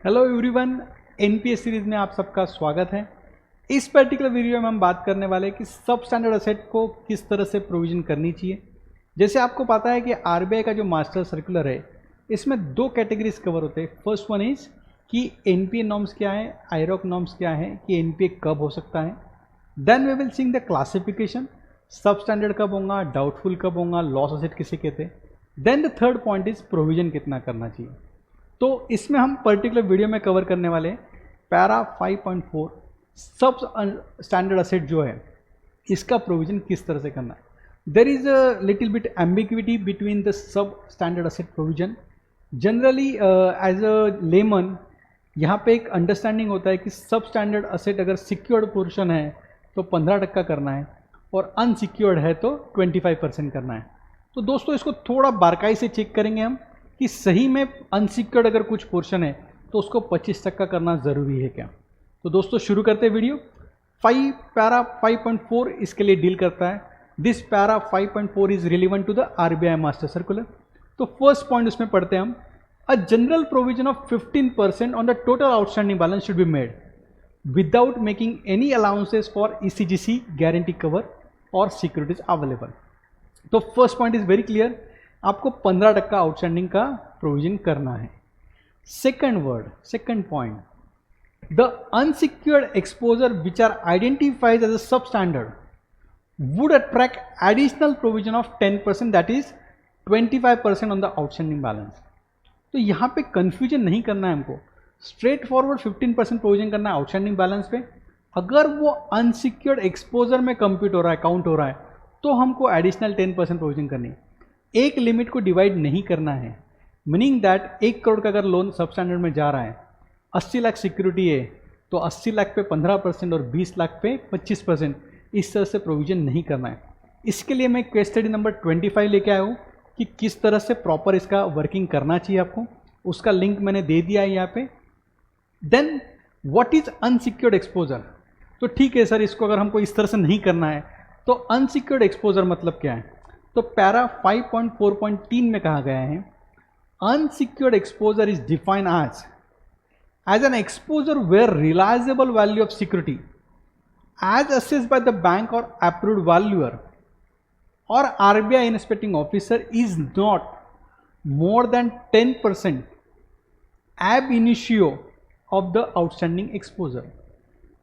Hello everyone, NPS series में आप सबका स्वागत है। इस पर्टिकुलर वीडियो में हम बात करने वाले हैं कि सब स्टैंडर्ड असेट को किस तरह से प्रोविजन करनी चाहिए। जैसे आपको पता है कि आरबीआई का जो मास्टर सर्कुलर है इसमें दो कैटेगरीज कवर होते हैं। फर्स्ट वन इज कि एनपीए नॉर्म्स क्या है, आईरॉक नॉर्म्स क्या है, कि एनपीए कब हो सकता है। Then we will seeing the classification, sub standard कब होगा, डाउटफुल कब होगा, लॉस असेट किसे कहते हैं। Then the third point is provision कितना करना चाहिए। तो इसमें हम पर्टिकुलर वीडियो में कवर करने वाले हैं पैरा 5.4 सब स्टैंडर्ड असेट जो है इसका प्रोविजन किस तरह से करना है। There is a little bit ambiguity between the sub standard asset provision. Generally as a layman यहाँ पे एक अंडरस्टैंडिंग होता है कि सब स्टैंडर्ड असेट अगर सिक्योर्ड पोर्शन है तो 15% करना है और अनसिक्योर्ड है तो 25% करना है। तो दोस्तों इसको थोड़ा बारकाई से चेक करेंगे हम कि सही में अनसिक्योर्ड अगर कुछ पोर्शन है तो उसको 25% करना ज़रूरी है क्या। तो दोस्तों शुरू करते हैं वीडियो। पैरा 5.4 इसके लिए डील करता है। This para 5.4 is relevant to the RBI master circular. तो फर्स्ट पॉइंट उसमें पढ़ते हैं हम, a general provision of 15% on the total outstanding balance should be made without making any allowances for ECGC guarantee cover और securities available. तो first point is very clear, आपको 15% outstanding का provision करना है। Second point, the unsecured exposure which are identified as a sub standard would attract additional provision of 10%, that is 25% on the outstanding balance. तो यहां पे confusion नहीं करना है हमको, स्ट्रेट फॉरवर्ड 15% प्रोविजन करना है आउटस्टैंडिंग बैलेंस पे। अगर वो अनसिक्योर्ड एक्सपोजर में कंप्यूट हो रहा है, काउंट हो रहा है, तो हमको एडिशनल 10% प्रोविजन करनी है। एक लिमिट को डिवाइड नहीं करना है, मीनिंग दैट 1 करोड़ का अगर लोन सब स्टैंडर्ड में जा रहा है, 80 लाख सिक्योरिटी है, तो 80 लाख पे 15% और 20 लाख पे 25%, इस तरह से प्रोविजन नहीं करना है। इसके लिए मैं केस स्टडी नंबर 25 लेके आया हूँ कि किस तरह से प्रॉपर इसका वर्किंग करना चाहिए आपको, उसका लिंक मैंने दे दिया है यहाँ पे। Then what is unsecured exposure. तो ठीक है सर, इसको अगर हमको इस तरह से नहीं करना है तो अनसिक्योर्ड एक्सपोजर मतलब क्या है। तो पैरा 5.4.3 में कहा गया है, unsecured exposure is defined as an exposure where realisable value of security as assessed by the bank और अप्रूव्ड वैल्यूअर और RBI inspecting officer is not more than 10% ab initio of the outstanding exposure.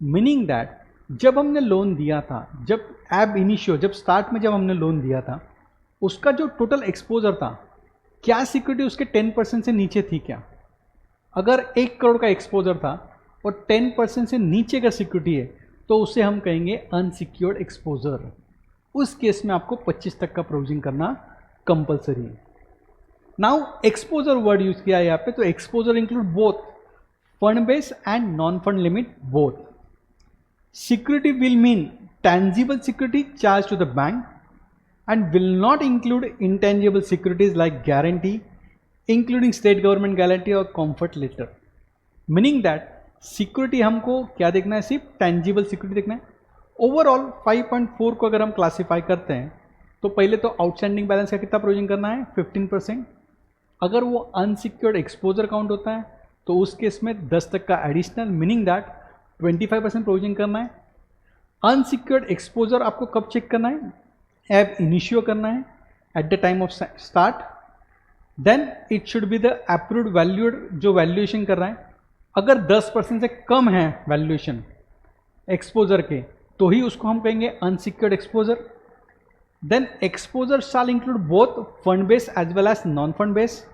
Meaning that जब हमने loan दिया था, जब एब initio, जब start में जब हमने लोन दिया था, उसका जो टोटल एक्सपोजर था, क्या सिक्योरिटी उसके 10% से नीचे थी क्या। अगर 1 करोड़ का एक्सपोजर था और 10% से नीचे का सिक्योरिटी है तो उसे हम कहेंगे अनसिक्योर्ड एक्सपोजर। उस केस में आपको 25% का प्रोविजन करना कंपलसरी है। नाउ एक्सपोजर वर्ड यूज किया है यहाँ पे, तो exposure include both fund base and non fund limit both. Security will mean tangible security charged to the bank and will not include intangible securities like guarantee, including state government guarantee और comfort letter। Meaning that security हमको क्या देखना है, सिर्फ tangible security देखना है। Overall 5.4 को अगर हम क्लासीफाई करते हैं तो पहले तो आउटस्टैंडिंग बैलेंस का कितना प्रोविजन करना है, 15%। अगर वो अनसिक्योर्ड एक्सपोजर काउंट होता है तो उस केस में 10% का एडिशनल, मीनिंग दैट 25% प्रोविजन करना है। अनसिक्योर्ड एक्सपोजर आपको कब चेक करना है, एब इनिशियो करना है at the time of start. Then it should be the approved valued, जो वैल्यूएशन कर रहा है। अगर 10% से कम है वैल्यूएशन एक्सपोजर के तो ही उसको हम कहेंगे unsecured exposure. Then exposure shall include both fund base as well as non fund base,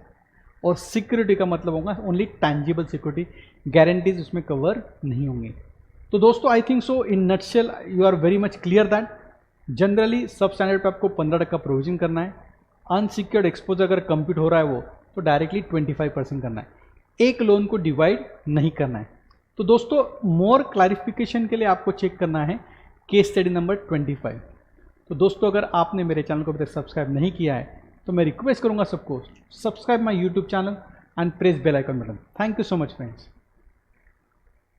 और सिक्योरिटी का मतलब होगा ओनली टैंजिबल सिक्योरिटी, गारंटीज उसमें कवर नहीं होंगे। तो दोस्तों I think so in nutshell you are very much clear that generally substandard पे आपको 15% का प्रोविजन करना है। अनसिक्योर्ड एक्सपोजर अगर कंप्यूट हो रहा है वो तो डायरेक्टली 25% करना है, एक लोन को डिवाइड नहीं करना है। तो दोस्तों मोर क्लैरिफिकेशन के लिए आपको चेक करना है केस स्टडी नंबर 25। तो दोस्तों अगर आपने मेरे चैनल को अभी तक सब्सक्राइब नहीं किया है तो मैं रिक्वेस्ट करूंगा सबको subscribe my YouTube channel and press bell icon button. Thank you so much friends.